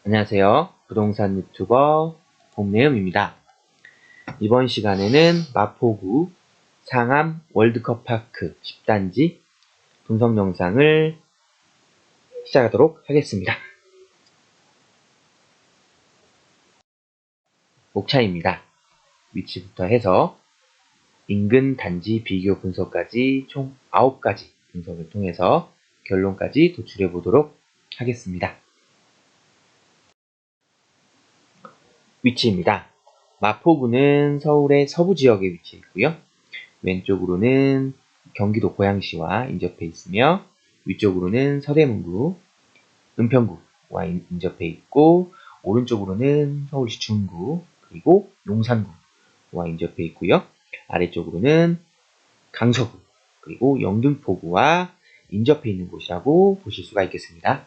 안녕하세요. 부동산 유튜버 봄내음입니다. 이번 시간에는 마포구 상암 월드컵파크 10단지 분석 영상을 시작하도록 하겠습니다. 목차입니다. 위치부터 해서 인근 단지 비교 분석까지 총 9가지 분석을 통해서 결론까지 도출해 보도록 하겠습니다. 위치입니다. 마포구는 서울의 서부 지역에 위치해 있고요. 왼쪽으로는 경기도 고양시와 인접해 있으며 위쪽으로는 서대문구, 은평구와 인접해 있고 오른쪽으로는 서울시 중구 그리고 용산구와 인접해 있고요. 아래쪽으로는 강서구 그리고 영등포구와 인접해 있는 곳이라고 보실 수가 있겠습니다.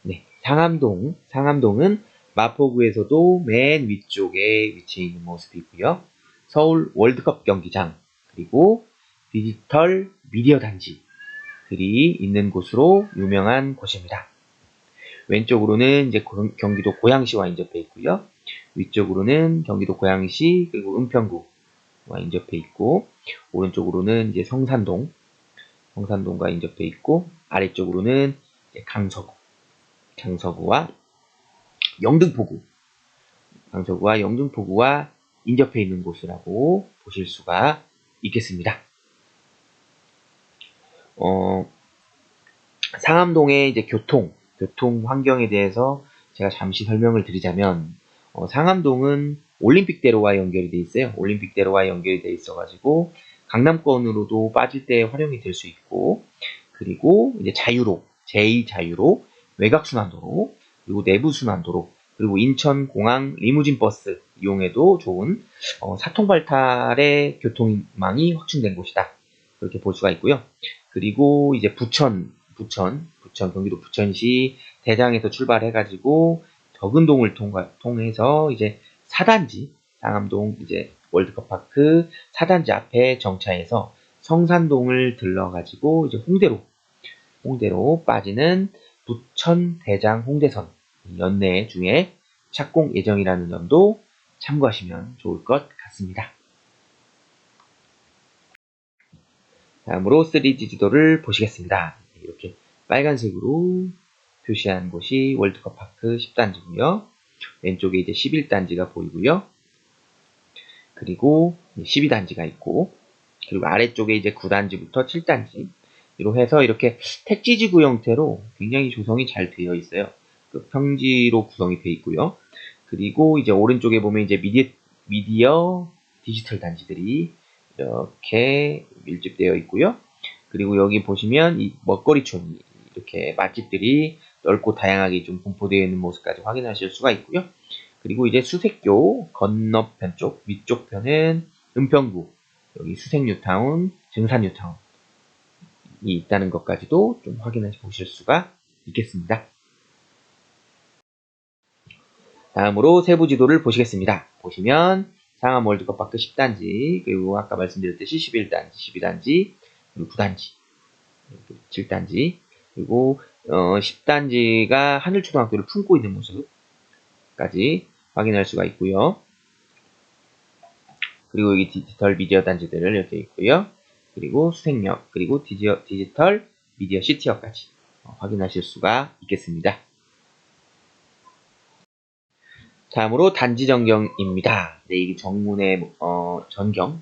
네, 상암동은 마포구에서도 맨 위쪽에 위치해 있는 모습이고요. 서울 월드컵 경기장, 그리고 디지털 미디어 단지들이 있는 곳으로 유명한 곳입니다. 왼쪽으로는 이제 경기도 고양시와 인접해 있고요. 위쪽으로는 경기도 고양시 그리고 은평구와 인접해 있고 오른쪽으로는 이제 성산동과 인접해 있고 아래쪽으로는 이제 강서구와 영등포구와 인접해 있는 곳이라고 보실 수가 있겠습니다. 상암동의 이제 교통 환경에 대해서 제가 잠시 설명을 드리자면, 상암동은 올림픽대로와 연결이 되어 있어요. 올림픽대로와 연결이 되어 있어가지고, 강남권으로도 빠질 때 활용이 될 수 있고, 그리고 이제 제2자유로, 외곽순환도로, 그리고 내부순환도로, 그리고 인천공항 리무진 버스 이용해도 좋은 사통발달의 교통망이 확충된 곳이다. 그렇게 볼 수가 있고요. 그리고 이제 경기도 부천시 대장에서 출발해가지고 덕은동을 통해서 이제 4단지, 상암동 이제 월드컵파크 4단지 앞에 정차해서 성산동을 들러가지고 이제 홍대로 빠지는 부천 대장 홍대선 연내 중에 착공 예정이라는 점도 참고하시면 좋을 것 같습니다. 다음으로 3D 지도를 보시겠습니다. 이렇게 빨간색으로 표시한 곳이 월드컵파크 10단지고요. 왼쪽에 이제 11단지가 보이고요. 그리고 12단지가 있고, 그리고 아래쪽에 이제 9단지부터 7단지로 해서 이렇게 택지지구 형태로 굉장히 조성이 잘 되어 있어요. 그 평지로 구성이 되어 있고요. 그리고 이제 오른쪽에 보면 이제 미디어 디지털 단지들이 이렇게 밀집되어 있고요. 그리고 여기 보시면 이 먹거리촌 이렇게 맛집들이 넓고 다양하게 좀 분포되어 있는 모습까지 확인하실 수가 있고요. 그리고 이제 수색교 건너편 쪽 위쪽 편은 은평구 여기 수색뉴타운, 증산뉴타운이 있다는 것까지도 좀 확인해 보실 수가 있겠습니다. 다음으로 세부 지도를 보시겠습니다. 보시면 상암 월드컵파크 10단지, 그리고 아까 말씀드렸듯이 11단지, 12단지, 그리고 9단지, 7단지, 그리고 10단지가 하늘초등학교를 품고 있는 모습까지 확인할 수가 있고요. 그리고 여기 디지털 미디어 단지들을 이렇게 있고요. 그리고 수색역, 그리고 디지털 미디어 시티역까지 확인하실 수가 있겠습니다. 다음으로 단지 전경입니다. 네, 이게 정문의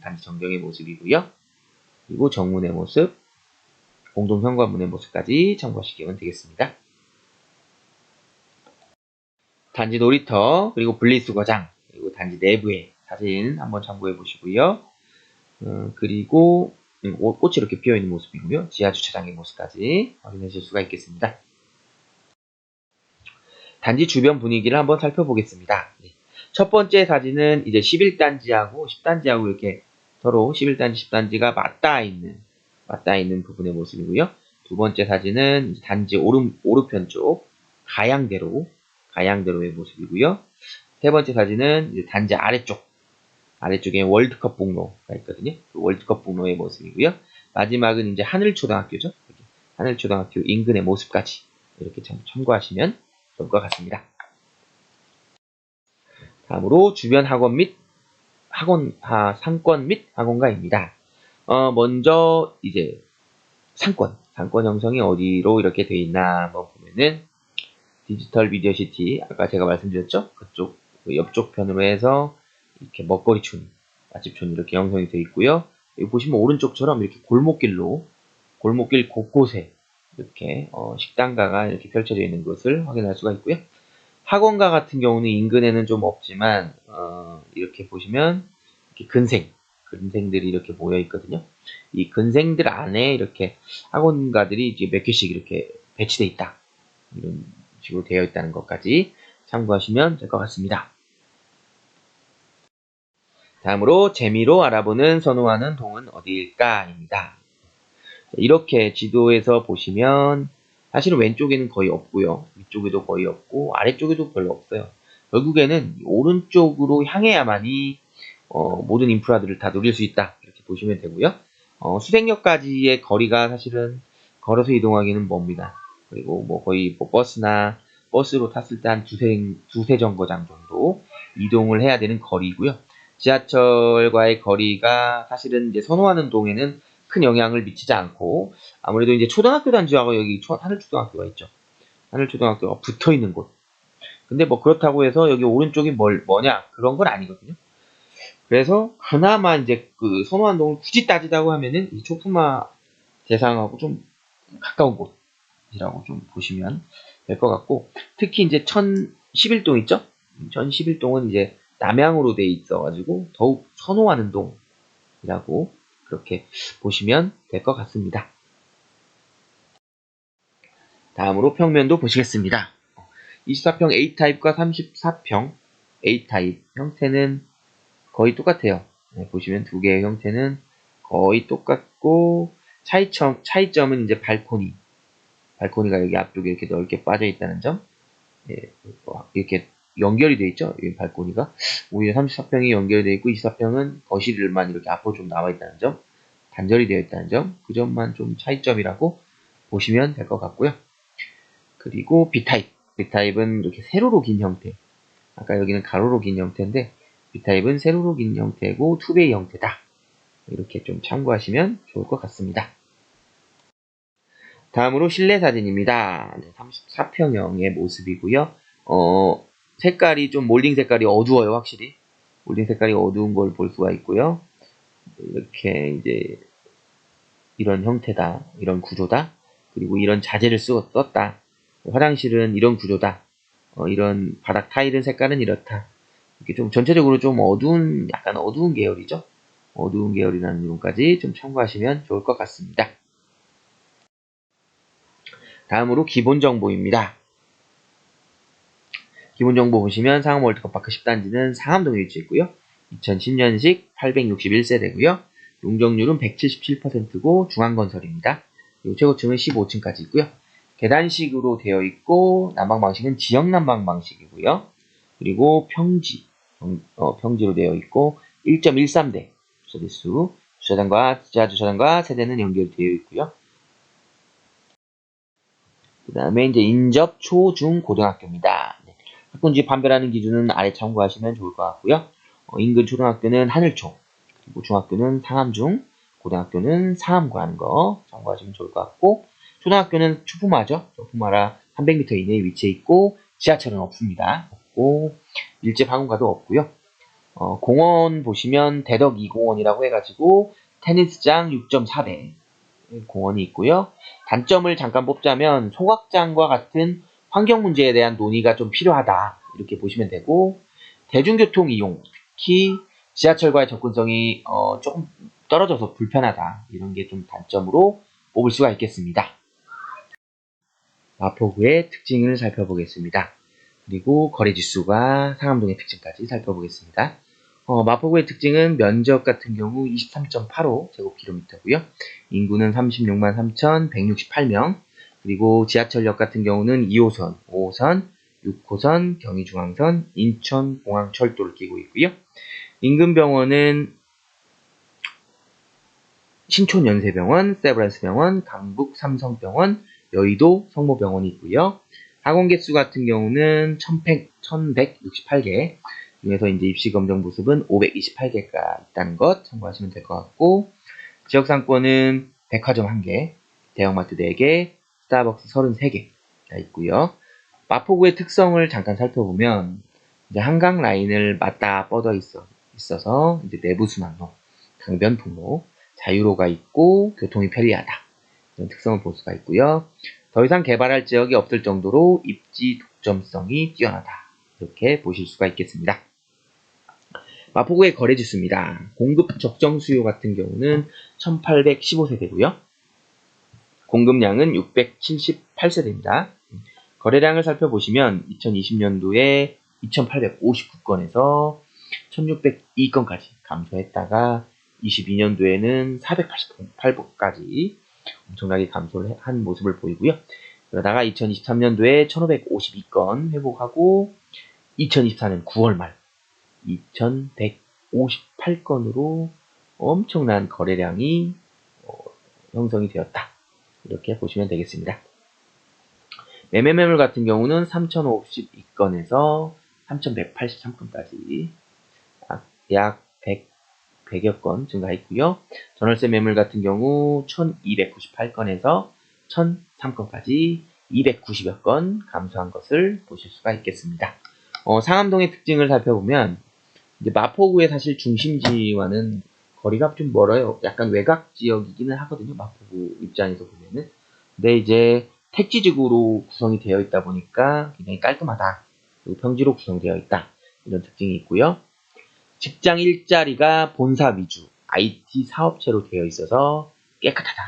단지 전경의 모습이고요. 그리고 정문의 모습, 공동 현관문의 모습까지 참고하시면 되겠습니다. 단지 놀이터, 그리고 분리수거장, 그리고 단지 내부의 사진 한번 참고해 보시고요. 그리고 꽃이 이렇게 피어 있는 모습이고요. 지하 주차장의 모습까지 확인하실 수가 있겠습니다. 단지 주변 분위기를 한번 살펴보겠습니다. 첫 번째 사진은 이제 11단지하고 10단지하고 이렇게 서로 11단지, 10단지가 맞닿아 있는 부분의 모습이고요. 두 번째 사진은 단지 오른편 쪽 가양대로의 모습이고요. 세 번째 사진은 이제 단지 아래쪽에 월드컵 북로가 있거든요. 그 월드컵 북로의 모습이고요. 마지막은 이제 하늘초등학교죠. 하늘초등학교 인근의 모습까지 이렇게 참고하시면 좋을 것 같습니다. 다음으로 주변 학원 및 상권 및 학원가입니다. 먼저 이제 상권 형성이 어디로 이렇게 돼 있나 한번 보면은 디지털 미디어시티 아까 제가 말씀드렸죠? 그쪽 옆쪽 편으로 해서 이렇게 먹거리촌, 맛집촌 이렇게 형성이 되어 있고요. 여기 보시면 오른쪽처럼 이렇게 골목길 곳곳에 이렇게 식당가가 이렇게 펼쳐져 있는 것을 확인할 수가 있고요. 학원가 같은 경우는 인근에는 좀 없지만 이렇게 보시면 이렇게 근생들이 이렇게 모여 있거든요. 이 근생들 안에 이렇게 학원가들이 이제 몇 개씩 이렇게 배치되어 있다. 이런 식으로 되어 있다는 것까지 참고하시면 될 것 같습니다. 다음으로 재미로 알아보는 선호하는 동은 어디일까입니다. 이렇게 지도에서 보시면 사실은 왼쪽에는 거의 없고요. 위쪽에도 거의 없고 아래쪽에도 별로 없어요. 결국에는 오른쪽으로 향해야만이 모든 인프라들을 다 누릴 수 있다. 이렇게 보시면 되고요. 수색역까지의 거리가 사실은 걸어서 이동하기는 멉니다. 그리고 뭐 거의 버스로 탔을 때 한 두세 정거장 정도 이동을 해야 되는 거리고요. 지하철과의 거리가 사실은 이제 선호하는 동에는 큰 영향을 미치지 않고 아무래도 이제 초등학교 단지하고 여기 하늘초등학교가 있죠. 하늘초등학교가 붙어 있는 곳. 근데 뭐 그렇다고 해서 여기 오른쪽이 뭐냐 그런 건 아니거든요. 그래서 그나마 이제 그 선호한 동을 굳이 따지자고 하면은 이 초품화 대상하고 좀 가까운 곳이라고 좀 보시면 될 것 같고 특히 이제 1011동 있죠? 1011동은 이제 남향으로 돼 있어가지고 더욱 선호하는 동이라고 그렇게 보시면 될 것 같습니다. 다음으로 평면도 보시겠습니다. 24평 A타입과 34평 A타입 형태는 거의 똑같아요. 네, 보시면 두 개의 형태는 거의 똑같고 차이점은 이제 발코니가 여기 앞쪽에 이렇게 넓게 빠져 있다는 점. 예, 이렇게 연결이 되어 있죠. 이 발코니가 오히려 34평이 연결이 되어 있고 24평은 거실만 이렇게 앞으로 좀 나와 있다는 점, 단절이 되어 있다는 점, 그 점만 좀 차이점이라고 보시면 될 것 같고요. 그리고 B타입은 이렇게 세로로 긴 형태. 아까 여기는 가로로 긴 형태인데 B타입은 세로로 긴 형태고 투베이 형태다. 이렇게 좀 참고하시면 좋을 것 같습니다. 다음으로 실내 사진입니다. 34평형의 모습이고요. 색깔이 좀 몰딩 색깔이 어두워요, 확실히. 몰딩 색깔이 어두운 걸 볼 수가 있고요. 이렇게 이제 이런 형태다, 이런 구조다, 그리고 이런 자재를 썼다. 화장실은 이런 구조다. 이런 바닥 타일은 색깔은 이렇다. 이렇게 좀 전체적으로 좀 약간 어두운 계열이죠. 어두운 계열이라는 부분까지 좀 참고하시면 좋을 것 같습니다. 다음으로 기본 정보입니다. 기본 정보 보시면 상암 월드컵파크 10단지는 상암동에 위치했고요. 2010년식 861세대고요. 용적률은 177%고 중앙건설입니다. 그리고 최고층은 15층까지 있고요. 계단식으로 되어 있고 난방 방식은 지역 난방 방식이고요. 그리고 평지로 되어 있고 1.13대 주차대수, 주차장과 지하주차장과 세대는 연결되어 있고요. 그 다음에 이제 인접 초, 중, 고등학교입니다. 학군지 판별하는 기준은 아래 참고하시면 좋을 것 같고요. 인근 초등학교는 하늘초, 그리고 중학교는 상암중, 고등학교는 상암고 하는 거 참고하시면 좋을 것 같고 초등학교는 초품화죠. 초품화라 300m 이내에 위치해 있고 지하철은 없습니다. 없고 일제 방문가도 없고요. 공원 보시면 대덕 2공원이라고 해가지고 테니스장 6.4배 공원이 있고요. 단점을 잠깐 뽑자면 소각장과 같은 환경 문제에 대한 논의가 좀 필요하다. 이렇게 보시면 되고 대중교통 이용, 특히 지하철과의 접근성이 조금 떨어져서 불편하다. 이런 게 좀 단점으로 뽑을 수가 있겠습니다. 마포구의 특징을 살펴보겠습니다. 그리고 거래지수가 상암동의 특징까지 살펴보겠습니다. 마포구의 특징은 면적 같은 경우 23.85 제곱킬로미터고요. 인구는 36만 3,168명. 그리고 지하철역 같은 경우는 2호선, 5호선, 6호선, 경의중앙선, 인천공항철도를 끼고 있고요. 인근 병원은 신촌연세병원, 세브란스병원, 강북삼성병원, 여의도 성모병원이 있고요. 학원 개수 같은 경우는 1168개 중에서 이제 입시 검정 부습은 528개가 있다는 것 참고하시면 될 것 같고, 지역 상권은 백화점 1개, 대형마트 4개, 스타벅스 33개가 있고요. 마포구의 특성을 잠깐 살펴보면 이제 한강 라인을 맞다 뻗어 있어서 이제 내부순환로, 강변북로, 자유로가 있고 교통이 편리하다, 이런 특성을 볼 수가 있고요. 더 이상 개발할 지역이 없을 정도로 입지 독점성이 뛰어나다, 이렇게 보실 수가 있겠습니다. 마포구의 거래지수입니다. 공급 적정 수요 같은 경우는 1815세대고요. 공급량은 678세대입니다. 거래량을 살펴보시면 2020년도에 2859건에서 1602건까지 감소했다가 22년도에는 488건까지 엄청나게 감소를 한 모습을 보이고요. 그러다가 2023년도에 1552건 회복하고 2024년 9월 말 2158건으로 엄청난 거래량이 형성이 되었다, 이렇게 보시면 되겠습여 매매매물 같은 경우는 3052건에서 3183건까지 약 100여 건 증가했고요. 전월세 매물 같은 경우 1298건에서 1003건까지 290여 건 감소한 것을 보실 수가 있겠습니다. 상암동의 특징을 살펴보면 이제 마포구의 사실 중심지와는 거리가 좀 멀어요. 약간 외곽 지역이기는 하거든요. 마포구 입장에서 보면은. 근데 이제 택지지구로 구성이 되어 있다 보니까 굉장히 깔끔하다, 그리고 평지로 구성되어 있다, 이런 특징이 있고요. 직장 일자리가 본사 위주 IT 사업체로 되어 있어서 깨끗하다,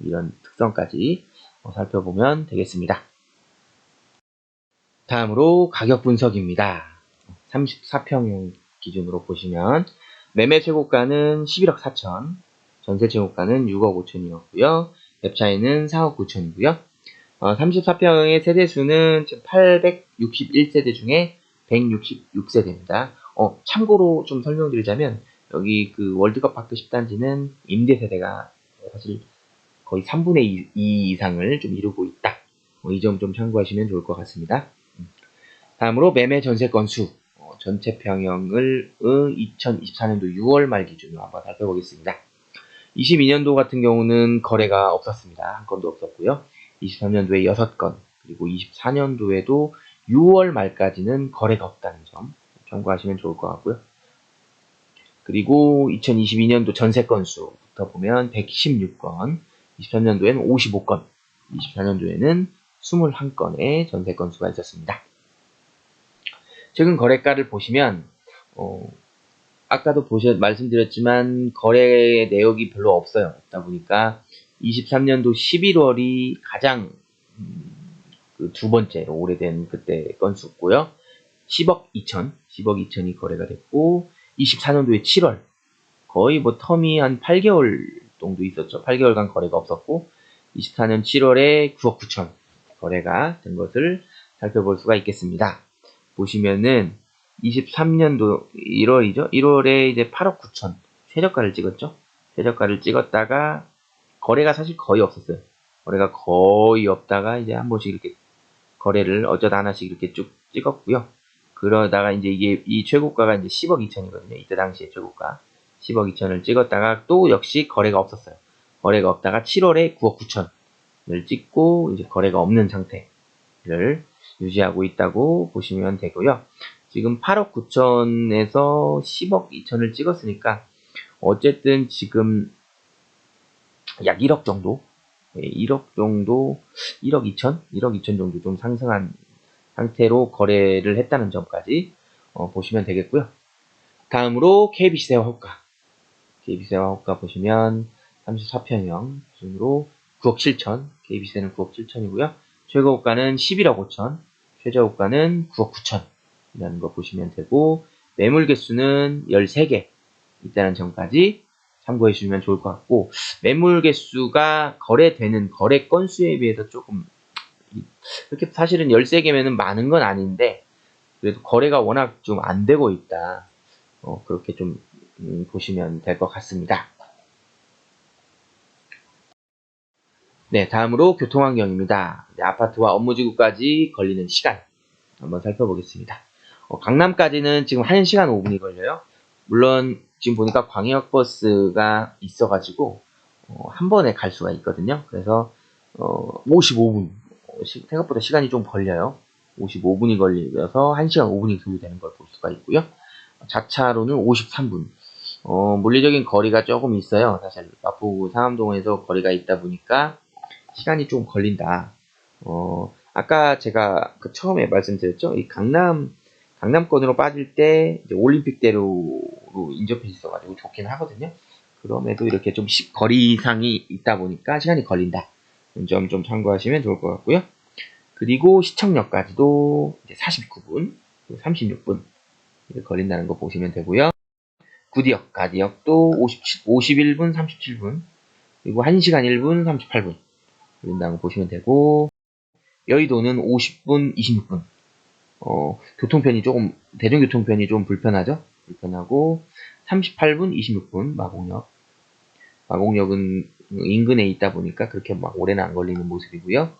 이런 특성까지 살펴보면 되겠습니다. 다음으로 가격 분석입니다. 34평형 기준으로 보시면 매매 최고가는 11억 4천, 전세 최고가는 6억 5천이었고요. 갭 차이는 4억 9천이고요. 34평의 세대수는 지금 861세대 중에 166세대입니다. 참고로 좀 설명드리자면, 여기 그 월드컵 파크 10단지는 임대 세대가 사실 거의 3분의 2 이상을 좀 이루고 있다. 이 점 좀 참고하시면 좋을 것 같습니다. 다음으로 매매 전세 건수, 전체 평형을 2024년도 6월 말 기준으로 한번 살펴보겠습니다. 22년도 같은 경우는 거래가 없었습니다. 한 건도 없었고요. 23년도에 6건, 그리고 24년도에도 6월 말까지는 거래가 없다는 점 참고하시면 좋을 것 같고요. 그리고 2022년도 전세 건수부터 보면 116건, 23년도에는 55건, 24년도에는 21건의 전세 건수가 있었습니다. 최근 거래가를 보시면 아까도 말씀드렸지만 거래 내역이 별로 없어요. 없다 보니까 23년도 11월이 가장 그 두 번째로 오래된 그때 건수고요. 10억 2천이 거래가 됐고, 24년도에 7월, 거의 뭐 텀이 한 8개월 정도 있었죠. 8개월간 거래가 없었고, 24년 7월에 9억 9천 거래가 된 것을 살펴볼 수가 있겠습니다. 보시면은 23년도 1월이죠. 1월에 이제 8억 9천 최저가를 찍었죠. 최저가를 찍었다가 거래가 사실 거의 없었어요. 거래가 거의 없다가 이제 한 번씩 이렇게 거래를 어쩌다 하나씩 이렇게 쭉 찍었고요. 그러다가 이제 이 최고가가 이제 10억 2천이거든요. 이때 당시에 최고가 10억 2천을 찍었다가 또 역시 거래가 없었어요. 거래가 없다가 7월에 9억 9천을 찍고 이제 거래가 없는 상태를 유지하고 있다고 보시면 되고요. 지금 8억 9천에서 10억 2천을 찍었으니까 어쨌든 지금 약 1억 정도, 1억 2천 정도 좀 상승한 상태로 거래를 했다는 점까지 보시면 되겠고요. 다음으로 KB시세와 호가. KB시세와 호가 보시면 34평형 기준으로 9억 7천, KB시세는 9억 7천이고요. 최고 호가는 11억 5천, 최저 호가는 9억 9천이라는 거 보시면 되고, 매물 개수는 13개 있다는 점까지 참고해 주시면 좋을 것 같고, 매물 개수가 거래되는 거래 건수에 비해서 조금 이렇게 사실은 13개면은 많은 건 아닌데 그래도 거래가 워낙 좀 안 되고 있다. 그렇게 좀 보시면 될 것 같습니다. 네, 다음으로 교통환경입니다. 아파트와 업무지구까지 걸리는 시간 한번 살펴보겠습니다. 강남까지는 지금 1시간 5분이 걸려요. 물론 지금 보니까 광역버스가 있어가지고 한 번에 갈 수가 있거든요. 그래서 55분, 생각보다 시간이 좀 걸려요. 55분이 걸려서 1시간 5분이 소요되는 걸 볼 수가 있고요. 자차로는 53분. 물리적인 거리가 조금 있어요. 사실 마포구 상암동에서 거리가 있다 보니까 시간이 좀 걸린다. 아까 제가 그 처음에 말씀드렸죠. 이 강남권으로 빠질 때 이제 올림픽대로로 인접해 있어가지고 좋긴 하거든요. 그럼에도 이렇게 좀 거리상이 있다 보니까 시간이 걸린다. 점 좀 참고하시면 좋을 것 같고요. 그리고 시청역까지도 이제 49분, 36분 걸린다는 거 보시면 되고요. 구디역, 가디역도 51분, 37분, 그리고 1시간 1분, 38분 걸린다는 거 보시면 되고, 여의도는 50분, 26분. 교통편이 조금, 대중교통편이 좀 불편하죠? 불편하고, 38분, 26분, 마곡역. 마곡역은 인근에 있다 보니까 그렇게 막 오래는 안 걸리는 모습이고요.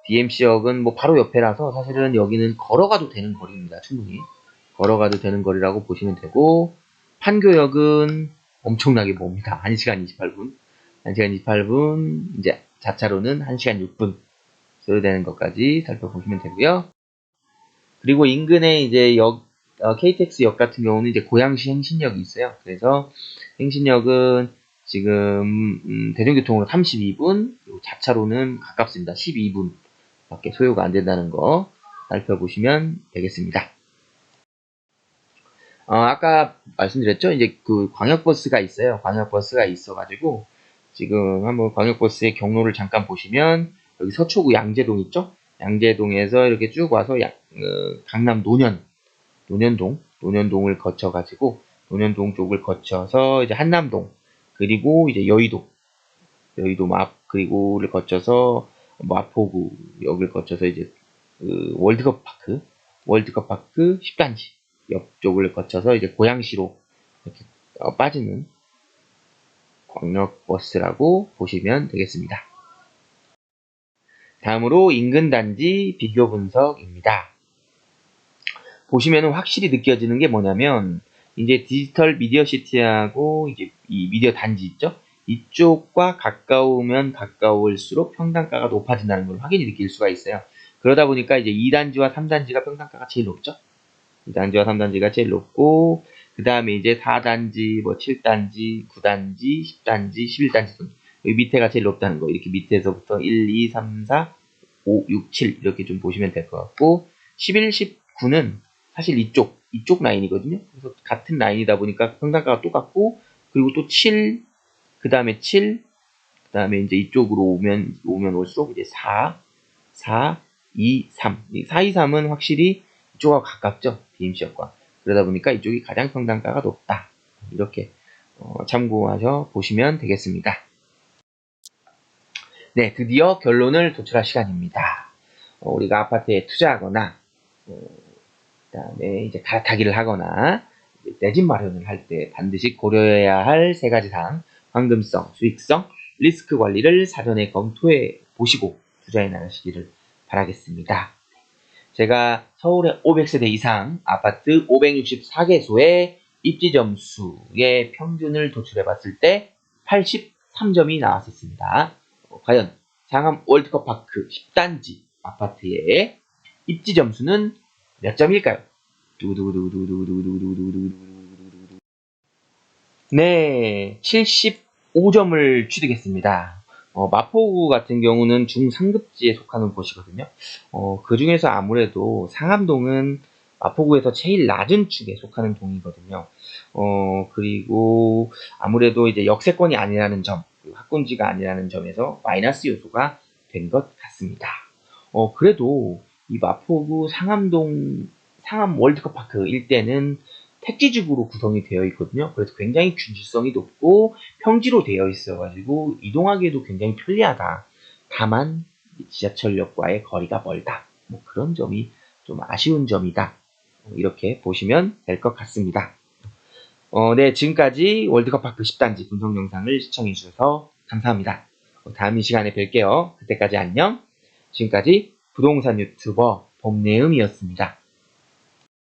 DMC역은 뭐 바로 옆에라서 사실은 여기는 걸어가도 되는 거리입니다. 충분히. 걸어가도 되는 거리라고 보시면 되고, 판교역은 엄청나게 멉니다. 1시간 28분. 1시간 28분, 이제 자차로는 1시간 6분 소요되는 것까지 살펴보시면 되고요. 그리고 인근에 이제 KTX역 같은 경우는 이제 고양시 행신역이 있어요. 그래서 행신역은 지금 대중교통으로 32분, 그리고 자차로는 가깝습니다. 12분 밖에 소요가 안 된다는 거 살펴보시면 되겠습니다. 아까 말씀드렸죠? 이제 그 광역버스가 있어요. 광역버스가 있어가지고 지금 한번 광역버스의 경로를 잠깐 보시면 여기 서초구 양재동 있죠? 양재동에서 이렇게 쭉 와서 강남 논현동을 거쳐가지고 논현동 쪽을 거쳐서 이제 한남동 그리고 이제 여의도 그리고를 거쳐서 마포구역을 거쳐서 이제 그 월드컵 파크 10단지 옆쪽을 거쳐서 이제 고양시로 이렇게 빠지는 광역버스라고 보시면 되겠습니다. 다음으로 인근 단지 비교 분석입니다. 보시면은 확실히 느껴지는 게 뭐냐면 이제 디지털 미디어 시티하고 이제 이 미디어 단지 있죠? 이쪽과 가까우면 가까울수록 평당가가 높아진다는 걸 확연히 느낄 수가 있어요. 그러다 보니까 이제 2단지와 3단지가 평당가가 제일 높죠? 2단지와 3단지가 제일 높고, 그 다음에 이제 4단지, 뭐 7단지, 9단지, 10단지, 11단지 등. 여기 밑에가 제일 높다는 거. 이렇게 밑에서부터 1, 2, 3, 4, 5, 6, 7 이렇게 좀 보시면 될 것 같고, 11, 19는 사실 이쪽 라인이거든요. 그래서 같은 라인이다 보니까 평당가가 똑같고, 그리고 또 7, 그 다음에 7, 그 다음에 이제 이쪽으로 오면 올수록 이제 4, 2, 3. 4, 2, 3은 확실히 이쪽하고 가깝죠. DMC역과. 그러다 보니까 이쪽이 가장 평당가가 높다. 이렇게 참고하셔 보시면 되겠습니다. 네, 드디어 결론을 도출할 시간입니다. 우리가 아파트에 투자하거나 그다음에 이제 갈아타기를 하거나 내 집 마련을 할 때 반드시 고려해야 할 세 가지 사항, 황금성, 수익성, 리스크 관리를 사전에 검토해 보시고 투자해 나가시기를 바라겠습니다. 제가 서울의 500세대 이상 아파트 564개소의 입지 점수의 평균을 도출해 봤을 때 83점이 나왔었습니다. 과연 상암 월드컵파크 10단지 아파트의 입지 점수는 몇 점일까요? 네, 75점을 취득했습니다. 마포구 같은 경우는 중상급지에 속하는 곳이거든요. 그 중에서 아무래도 상암동은 마포구에서 제일 낮은 축에 속하는 동이거든요. 그리고 아무래도 이제 역세권이 아니라는 점, 학군지가 아니라는 점에서 마이너스 요소가 된 것 같습니다. 그래도 이 마포구 상암 월드컵 파크 일대는 택지지구로 구성이 되어 있거든요. 그래서 굉장히 균질성이 높고 평지로 되어 있어가지고 이동하기에도 굉장히 편리하다. 다만 지하철역과의 거리가 멀다. 뭐 그런 점이 좀 아쉬운 점이다. 이렇게 보시면 될 것 같습니다. 네, 지금까지 월드컵 파크 10단지 분석 영상을 시청해 주셔서 감사합니다. 다음 이 시간에 뵐게요. 그때까지 안녕. 지금까지 부동산 유튜버 봄내음이었습니다.